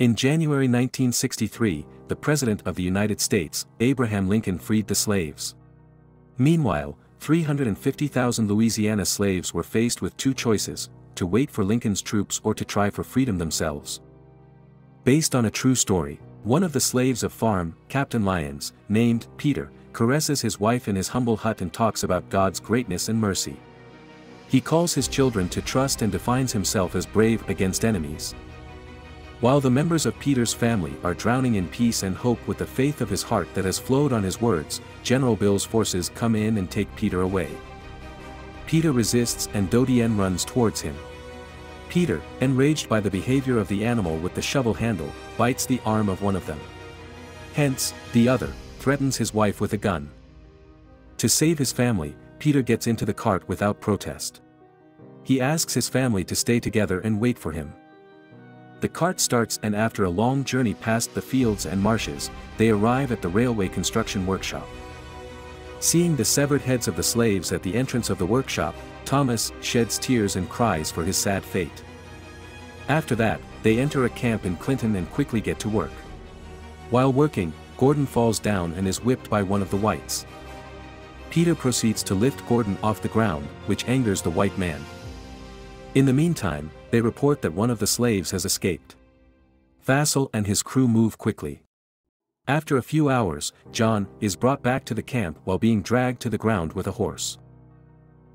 In January 1963, the President of the United States, Abraham Lincoln, freed the slaves. Meanwhile, 350,000 Louisiana slaves were faced with two choices: to wait for Lincoln's troops or to try for freedom themselves. Based on a true story, one of the slaves of farm, Captain Lyons, named Peter, caresses his wife in his humble hut and talks about God's greatness and mercy. He calls his children to trust and defines himself as brave against enemies. While the members of Peter's family are drowning in peace and hope with the faith of his heart that has flowed on his words, General Bill's forces come in and take Peter away. Peter resists and Dodienne runs towards him. Peter, enraged by the behavior of the animal with the shovel handle, bites the arm of one of them. Hence, the other threatens his wife with a gun. To save his family, Peter gets into the cart without protest. He asks his family to stay together and wait for him. The cart starts, and after a long journey past the fields and marshes, they arrive at the railway construction workshop. Seeing the severed heads of the slaves at the entrance of the workshop, Thomas sheds tears and cries for his sad fate. After that, they enter a camp in Clinton and quickly get to work. While working, Gordon falls down and is whipped by one of the whites. Peter proceeds to lift Gordon off the ground, which angers the white man. In the meantime, they report that one of the slaves has escaped. Fassel and his crew move quickly. After a few hours, John is brought back to the camp while being dragged to the ground with a horse.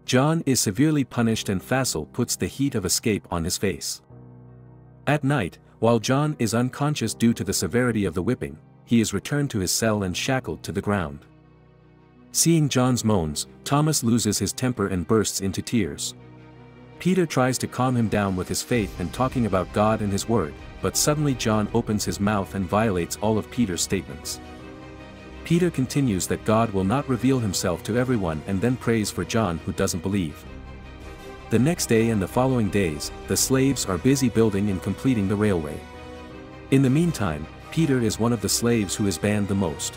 John is severely punished and Fassel puts the heat of escape on his face. At night, while John is unconscious due to the severity of the whipping, he is returned to his cell and shackled to the ground. Seeing John's moans, Thomas loses his temper and bursts into tears. Peter tries to calm him down with his faith and talking about God and his word, but suddenly John opens his mouth and violates all of Peter's statements. Peter continues that God will not reveal himself to everyone and then prays for John, who doesn't believe. The next day and the following days, the slaves are busy building and completing the railway. In the meantime, Peter is one of the slaves who is banned the most.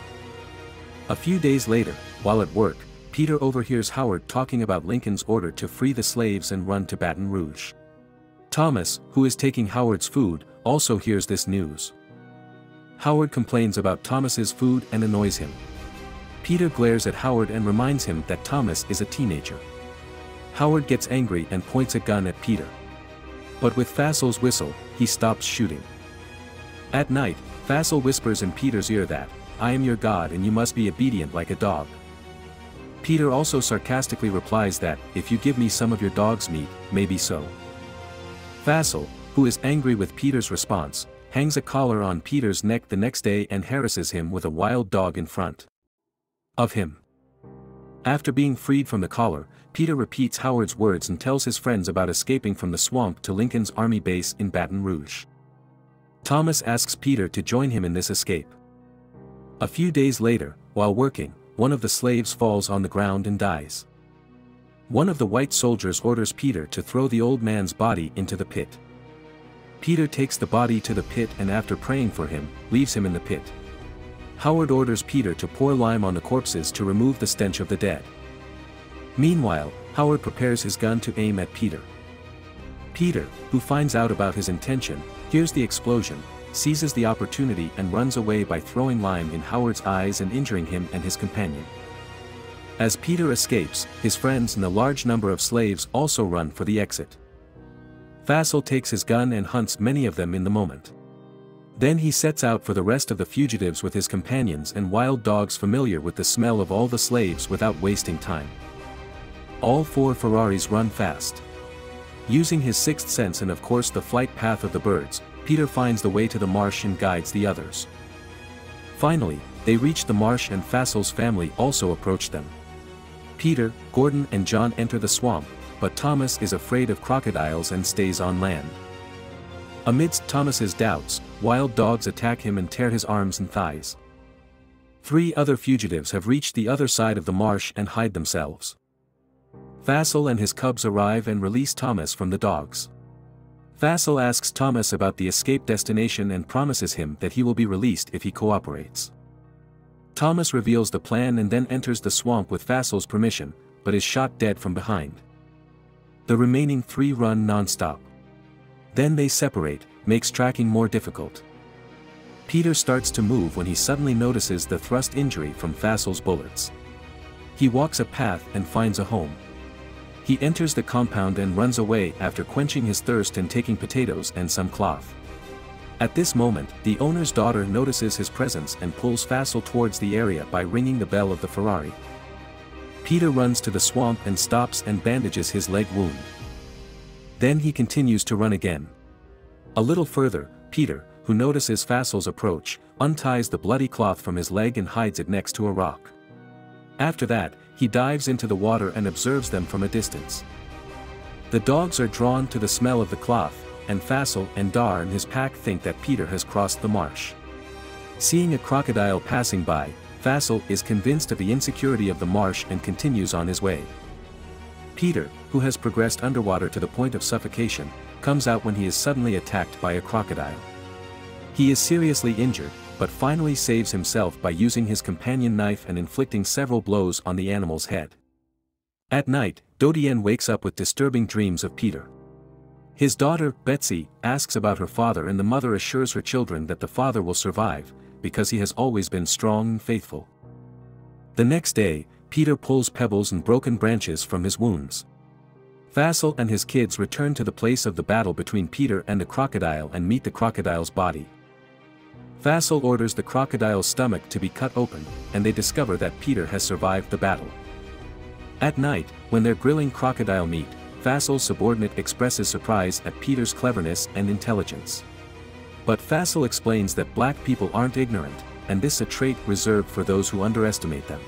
A few days later, while at work, Peter overhears Howard talking about Lincoln's order to free the slaves and run to Baton Rouge. Thomas, who is taking Howard's food, also hears this news. Howard complains about Thomas's food and annoys him. Peter glares at Howard and reminds him that Thomas is a teenager. Howard gets angry and points a gun at Peter. But with Fassel's whistle, he stops shooting. At night, Fassel whispers in Peter's ear that, "I am your God and you must be obedient like a dog." Peter also sarcastically replies that, "If you give me some of your dog's meat, maybe so." Fassel, who is angry with Peter's response, hangs a collar on Peter's neck the next day and harasses him with a wild dog in front of him. After being freed from the collar, Peter repeats Howard's words and tells his friends about escaping from the swamp to Lincoln's army base in Baton Rouge. Thomas asks Peter to join him in this escape. A few days later, while working, one of the slaves falls on the ground and dies. One of the white soldiers orders Peter to throw the old man's body into the pit. Peter takes the body to the pit and after praying for him, leaves him in the pit. Howard orders Peter to pour lime on the corpses to remove the stench of the dead. Meanwhile, Howard prepares his gun to aim at Peter. Peter, who finds out about his intention, hears the explosion, seizes the opportunity and runs away by throwing lime in Howard's eyes and injuring him and his companion. As Peter escapes, his friends and a large number of slaves also run for the exit. Fassel takes his gun and hunts many of them in the moment. Then he sets out for the rest of the fugitives with his companions and wild dogs familiar with the smell of all the slaves without wasting time. All four Ferraris run fast. Using his sixth sense and of course the flight path of the birds, Peter finds the way to the marsh and guides the others. Finally, they reach the marsh and Fassel's family also approach them. Peter, Gordon and John enter the swamp, but Thomas is afraid of crocodiles and stays on land. Amidst Thomas's doubts, wild dogs attack him and tear his arms and thighs. 3 other fugitives have reached the other side of the marsh and hide themselves. Fassel and his cubs arrive and release Thomas from the dogs. Fassel asks Thomas about the escape destination and promises him that he will be released if he cooperates. Thomas reveals the plan and then enters the swamp with Fassel's permission, but is shot dead from behind. The remaining 3 run non-stop. Then they separate, makes tracking more difficult. Peter starts to move when he suddenly notices the thrust injury from Fassel's bullets. He walks a path and finds a home. He enters the compound and runs away after quenching his thirst and taking potatoes and some cloth. At this moment, the owner's daughter notices his presence and pulls Fassel towards the area by ringing the bell of the Ferrari. Peter runs to the swamp and stops and bandages his leg wound. Then he continues to run again. A little further, Peter, who notices Fassel's approach, unties the bloody cloth from his leg and hides it next to a rock. After that, he dives into the water and observes them from a distance. The dogs are drawn to the smell of the cloth, and Fassel and Dar and his pack think that Peter has crossed the marsh. Seeing a crocodile passing by, Fassel is convinced of the insecurity of the marsh and continues on his way. Peter, who has progressed underwater to the point of suffocation, comes out when he is suddenly attacked by a crocodile. He is seriously injured, but finally saves himself by using his companion knife and inflicting several blows on the animal's head. At night, Dodienne wakes up with disturbing dreams of Peter. His daughter, Betsy, asks about her father and the mother assures her children that the father will survive, because he has always been strong and faithful. The next day, Peter pulls pebbles and broken branches from his wounds. Fassel and his kids return to the place of the battle between Peter and the crocodile and meet the crocodile's body. Fassel orders the crocodile's stomach to be cut open, and they discover that Peter has survived the battle. At night, when they're grilling crocodile meat, Fassel's subordinate expresses surprise at Peter's cleverness and intelligence. But Fassel explains that black people aren't ignorant, and this is a trait reserved for those who underestimate them.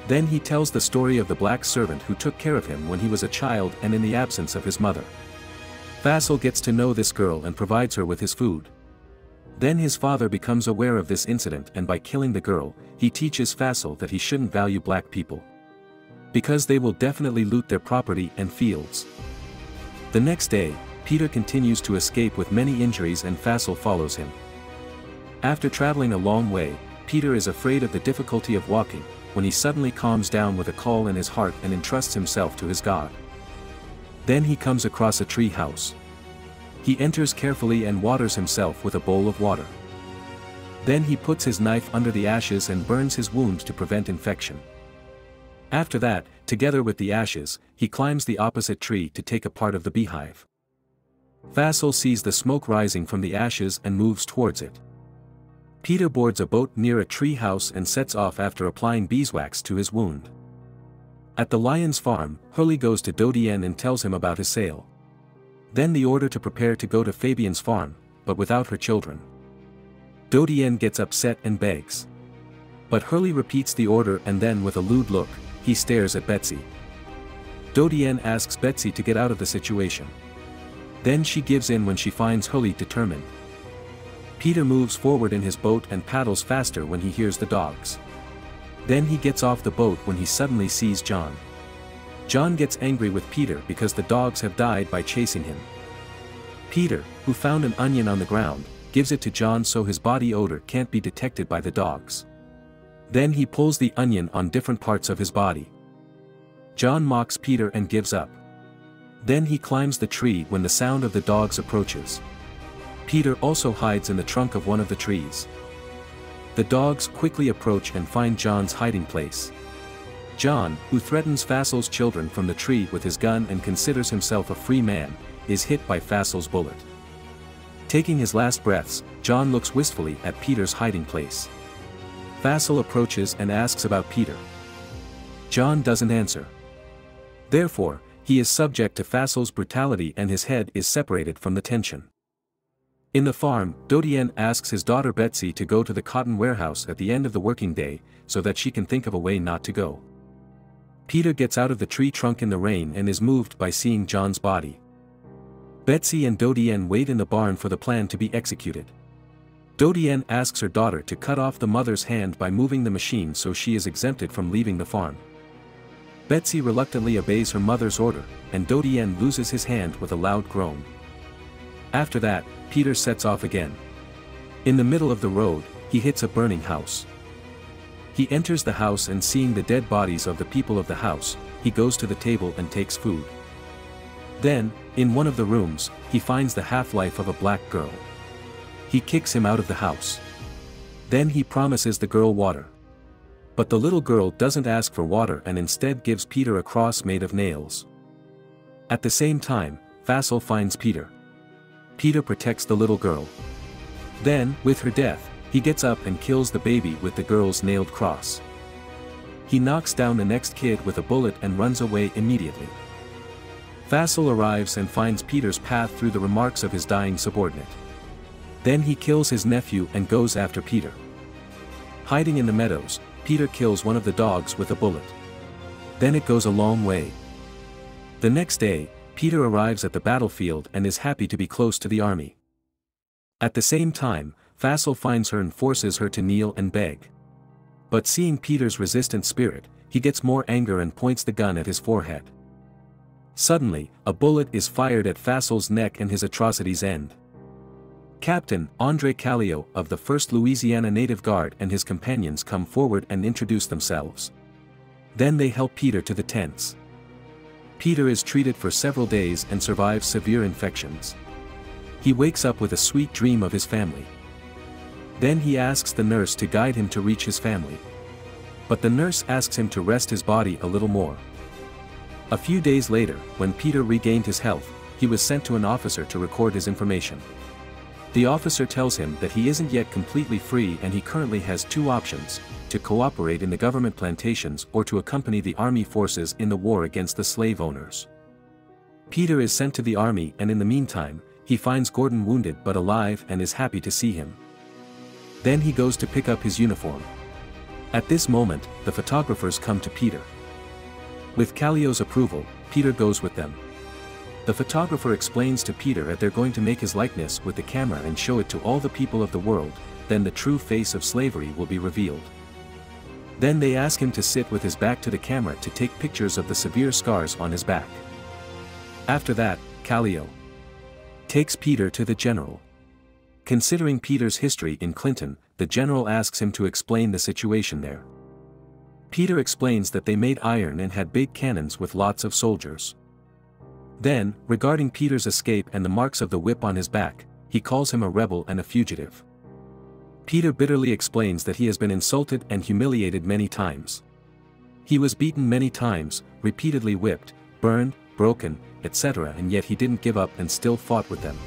Then he tells the story of the black servant who took care of him when he was a child and in the absence of his mother. Fassel gets to know this girl and provides her with his food. Then his father becomes aware of this incident and by killing the girl, he teaches Fassel that he shouldn't value black people, because they will definitely loot their property and fields. The next day, Peter continues to escape with many injuries and Fassel follows him. After traveling a long way, Peter is afraid of the difficulty of walking, when he suddenly calms down with a call in his heart and entrusts himself to his God. Then he comes across a tree house. He enters carefully and waters himself with a bowl of water. Then he puts his knife under the ashes and burns his wound to prevent infection. After that, together with the ashes, he climbs the opposite tree to take a part of the beehive. Fassel sees the smoke rising from the ashes and moves towards it. Peter boards a boat near a tree house and sets off after applying beeswax to his wound. At the lion's farm, Hurley goes to Dodienne and tells him about his sale. Then the order to prepare to go to Fabien's farm, but without her children. Dodienne gets upset and begs. But Hurley repeats the order and then with a lewd look, he stares at Betsy. Dodienne asks Betsy to get out of the situation. Then she gives in when she finds Hurley determined. Peter moves forward in his boat and paddles faster when he hears the dogs. Then he gets off the boat when he suddenly sees John. John gets angry with Peter because the dogs have died by chasing him. Peter, who found an onion on the ground, gives it to John so his body odor can't be detected by the dogs. Then he pulls the onion on different parts of his body. John mocks Peter and gives up. Then he climbs the tree when the sound of the dogs approaches. Peter also hides in the trunk of one of the trees. The dogs quickly approach and find John's hiding place. John, who threatens Fassel's children from the tree with his gun and considers himself a free man, is hit by Fassel's bullet. Taking his last breaths, John looks wistfully at Peter's hiding place. Fassel approaches and asks about Peter. John doesn't answer. Therefore, he is subject to Fassel's brutality and his head is separated from the tension. In the farm, Dodienne asks his daughter Betsy to go to the cotton warehouse at the end of the working day, so that she can think of a way not to go. Peter gets out of the tree trunk in the rain and is moved by seeing John's body. Betsy and Dodienne wait in the barn for the plan to be executed. Dodienne asks her daughter to cut off the mother's hand by moving the machine so she is exempted from leaving the farm. Betsy reluctantly obeys her mother's order, and Dodienne loses his hand with a loud groan. After that, Peter sets off again. In the middle of the road, he hits a burning house. He enters the house and seeing the dead bodies of the people of the house, he goes to the table and takes food. Then, in one of the rooms, he finds the half-life of a black girl. He kicks him out of the house. Then he promises the girl water. But the little girl doesn't ask for water and instead gives Peter a cross made of nails. At the same time, Fasold finds Peter. Peter protects the little girl. Then, with her death, he gets up and kills the baby with the girl's nailed cross. He knocks down the next kid with a bullet and runs away immediately. Fasold arrives and finds Peter's path through the remarks of his dying subordinate. Then he kills his nephew and goes after Peter. Hiding in the meadows, Peter kills one of the dogs with a bullet. Then it goes a long way. The next day, Peter arrives at the battlefield and is happy to be close to the army. At the same time, Fasold finds her and forces her to kneel and beg. But seeing Peter's resistant spirit, he gets more anger and points the gun at his forehead. Suddenly, a bullet is fired at Fasold's neck and his atrocities end. Captain André Kallio of the 1st Louisiana Native Guard and his companions come forward and introduce themselves. Then they help Peter to the tents. Peter is treated for several days and survives severe infections. He wakes up with a sweet dream of his family. Then he asks the nurse to guide him to reach his family. But the nurse asks him to rest his body a little more. A few days later, when Peter regained his health, he was sent to an officer to record his information. The officer tells him that he isn't yet completely free and he currently has two options: to cooperate in the government plantations or to accompany the army forces in the war against the slave owners. Peter is sent to the army and in the meantime, he finds Gordon wounded but alive and is happy to see him. Then he goes to pick up his uniform. At this moment, the photographers come to Peter. With Kallio's approval, Peter goes with them. The photographer explains to Peter that they're going to make his likeness with the camera and show it to all the people of the world, then the true face of slavery will be revealed. Then they ask him to sit with his back to the camera to take pictures of the severe scars on his back. After that, Kallio takes Peter to the general. Considering Peter's history in Clinton, the general asks him to explain the situation there. Peter explains that they made iron and had big cannons with lots of soldiers. Then, regarding Peter's escape and the marks of the whip on his back, he calls him a rebel and a fugitive. Peter bitterly explains that he has been insulted and humiliated many times. He was beaten many times, repeatedly whipped, burned, broken, etc., and yet he didn't give up and still fought with them.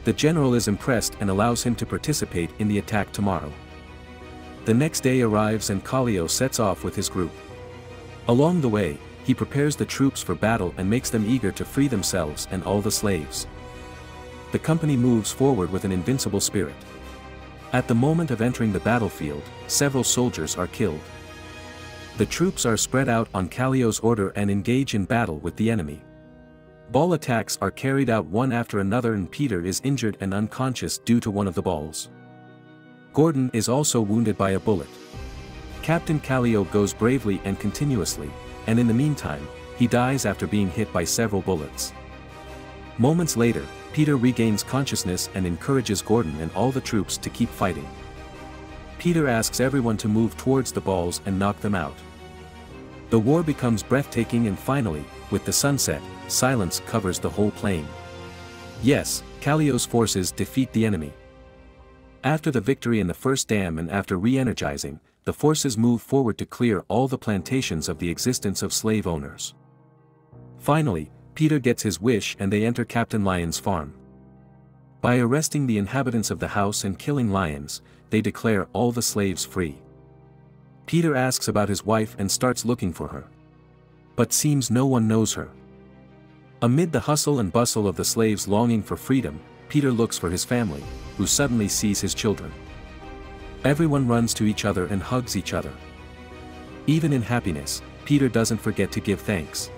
The general is impressed and allows him to participate in the attack tomorrow. The next day arrives and Kallio sets off with his group. Along the way, he prepares the troops for battle and makes them eager to free themselves and all the slaves. The company moves forward with an invincible spirit. At the moment of entering the battlefield, several soldiers are killed. The troops are spread out on Kallio's order and engage in battle with the enemy. Ball attacks are carried out one after another and Peter is injured and unconscious due to one of the balls. Gordon is also wounded by a bullet. Captain Kallio goes bravely and continuously, and in the meantime, he dies after being hit by several bullets. Moments later, Peter regains consciousness and encourages Gordon and all the troops to keep fighting. Peter asks everyone to move towards the balls and knock them out. The war becomes breathtaking and finally, with the sunset, silence covers the whole plain. Yes, Kallio's forces defeat the enemy. After the victory in the first dam and after re-energizing, the forces move forward to clear all the plantations of the existence of slave owners. Finally, Peter gets his wish and they enter Captain Lyon's farm. By arresting the inhabitants of the house and killing lions, they declare all the slaves free. Peter asks about his wife and starts looking for her. But seems no one knows her. Amid the hustle and bustle of the slaves longing for freedom, Peter looks for his family, who suddenly sees his children. Everyone runs to each other and hugs each other. Even in happiness, Peter doesn't forget to give thanks.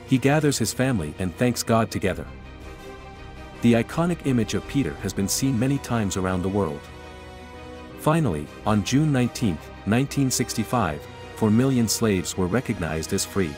He gathers his family and thanks God together. The iconic image of Peter has been seen many times around the world. Finally, on June 19, 1965, 4 million slaves were recognized as free.